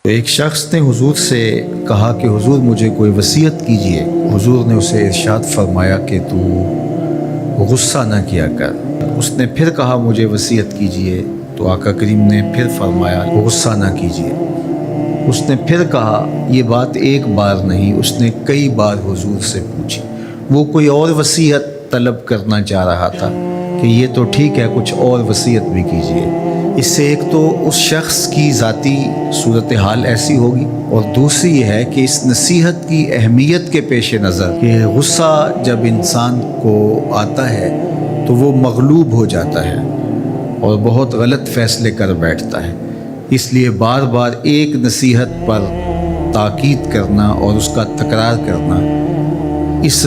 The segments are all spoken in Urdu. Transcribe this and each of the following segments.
تو ایک شخص نے حضور سے کہا کہ حضور مجھے کوئی وصیت کیجئے۔ حضور نے اسے ارشاد فرمایا کہ تو غصہ نہ کیا کر۔ اس نے پھر کہا مجھے وصیت کیجئے، تو آقا کریم نے پھر فرمایا غصہ نہ کیجئے۔ اس نے پھر کہا، یہ بات ایک بار نہیں، اس نے کئی بار حضور سے پوچھی۔ وہ کوئی اور وصیت طلب کرنا چاہ رہا تھا کہ یہ تو ٹھیک ہے، کچھ اور وصیت بھی کیجئے۔ اس سے ایک تو اس شخص کی ذاتی صورتحال ایسی ہوگی، اور دوسری یہ ہے کہ اس نصیحت کی اہمیت کے پیش نظر کہ غصہ جب انسان کو آتا ہے تو وہ مغلوب ہو جاتا ہے اور بہت غلط فیصلے کر بیٹھتا ہے، اس لیے بار بار ایک نصیحت پر تاکید کرنا اور اس کا تکرار کرنا اس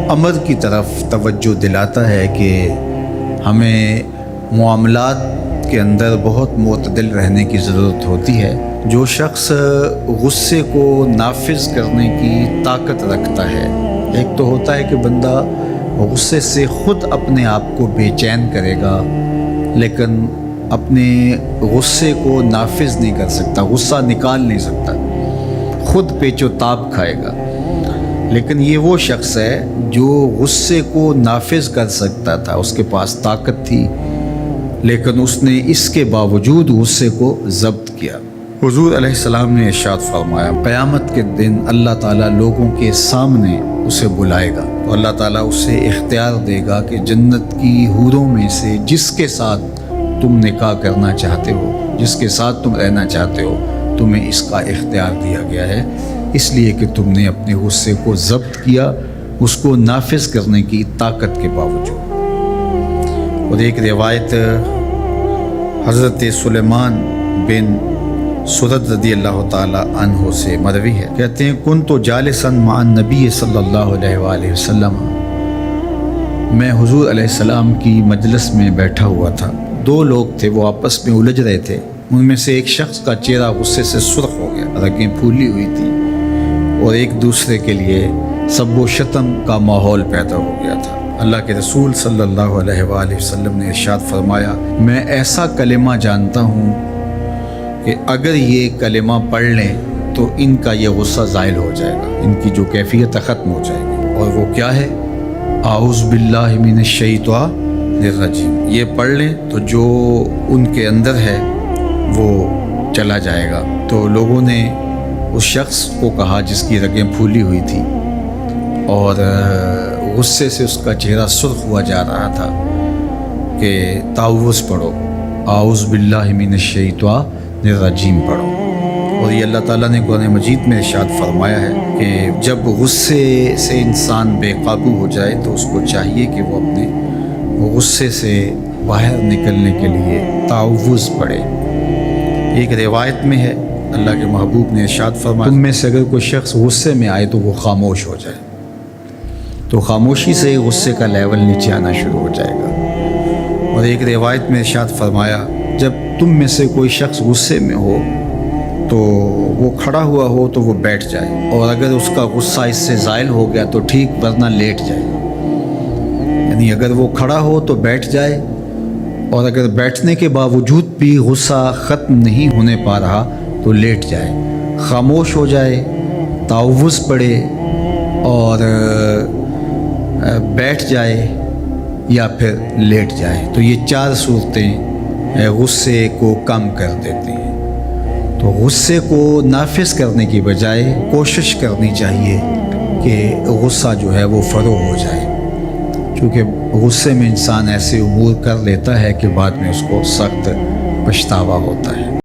امر کی طرف توجہ دلاتا ہے کہ ہمیں معاملات کے اندر بہت معتدل رہنے کی ضرورت ہوتی ہے۔ جو شخص غصے کو نافذ کرنے کی طاقت رکھتا ہے، ایک تو ہوتا ہے کہ بندہ غصے سے خود اپنے آپ کو بے چین کرے گا، لیکن اپنے غصے کو نافذ نہیں کر سکتا، غصہ نکال نہیں سکتا، خود پیچ و تاب کھائے گا۔ لیکن یہ وہ شخص ہے جو غصے کو نافذ کر سکتا تھا، اس کے پاس طاقت تھی، لیکن اس نے اس کے باوجود غصے کو ضبط کیا۔ حضور علیہ السلام نے ارشاد فرمایا، قیامت کے دن اللہ تعالیٰ لوگوں کے سامنے اسے بلائے گا، تو اللہ تعالیٰ اسے اختیار دے گا کہ جنت کی حوروں میں سے جس کے ساتھ تم نکاح کرنا چاہتے ہو، جس کے ساتھ تم رہنا چاہتے ہو، تمہیں اس کا اختیار دیا گیا ہے، اس لیے کہ تم نے اپنے غصے کو ضبط کیا، اس کو نافذ کرنے کی طاقت کے باوجود۔ اور ایک روایت حضرت سلیمان بن سرد رضی اللہ تعالی عنہ سے مروی ہے، کہتے ہیں کنت جالسا مع النبی صلی اللہ علیہ وآلہ وسلم، میں حضور علیہ السلام کی مجلس میں بیٹھا ہوا تھا۔ دو لوگ تھے، وہ آپس میں الجھ رہے تھے۔ ان میں سے ایک شخص کا چہرہ غصے سے سرخ ہو گیا، رگیں پھولی ہوئی تھی، اور ایک دوسرے کے لیے سب و شتم کا ماحول پیدا ہو گیا تھا۔ اللہ کے رسول صلی اللہ علیہ وآلہ وسلم نے ارشاد فرمایا، میں ایسا کلمہ جانتا ہوں کہ اگر یہ کلمہ پڑھ لیں تو ان کا یہ غصہ زائل ہو جائے گا، ان کی جو کیفیت ختم ہو جائے گی۔ اور وہ کیا ہے؟ اعوذ باللہ من الشیطان الرجیم۔ یہ پڑھ لیں تو جو ان کے اندر ہے وہ چلا جائے گا۔ تو لوگوں نے اس شخص کو کہا جس کی رگیں پھولی ہوئی تھی اور غصے سے اس کا چہرہ سرخ ہوا جا رہا تھا کہ تعوذ پڑھو، اعوذ باللہ من الشیطان الرجیم پڑھو۔ اور یہ اللہ تعالیٰ نے قرآن مجید میں ارشاد فرمایا ہے کہ جب غصے سے انسان بے قابو ہو جائے تو اس کو چاہیے کہ وہ اپنے غصے سے باہر نکلنے کے لیے تعوذ پڑھے۔ ایک روایت میں ہے اللہ کے محبوب نے ارشاد فرمایا، تم میں سے اگر کوئی شخص غصے میں آئے تو وہ خاموش ہو جائے، تو خاموشی سے غصے کا لیول نیچے آنا شروع ہو جائے گا۔ اور ایک روایت میں ارشاد فرمایا، جب تم میں سے کوئی شخص غصے میں ہو تو وہ کھڑا ہوا ہو تو وہ بیٹھ جائے، اور اگر اس کا غصہ اس سے زائل ہو گیا تو ٹھیک، ورنہ لیٹ جائے۔ یعنی اگر وہ کھڑا ہو تو بیٹھ جائے، اور اگر بیٹھنے کے باوجود بھی غصہ ختم نہیں ہونے پا رہا تو لیٹ جائے، خاموش ہو جائے، تعوذ پڑھے اور بیٹھ جائے یا پھر لیٹ جائے۔ تو یہ چار صورتیں غصے کو کم کر دیتی ہیں۔ تو غصے کو نافذ کرنے کی بجائے کوشش کرنی چاہیے کہ غصہ جو ہے وہ فروغ ہو جائے، کیونکہ غصے میں انسان ایسے امور کر لیتا ہے کہ بعد میں اس کو سخت پچھتاوا ہوتا ہے۔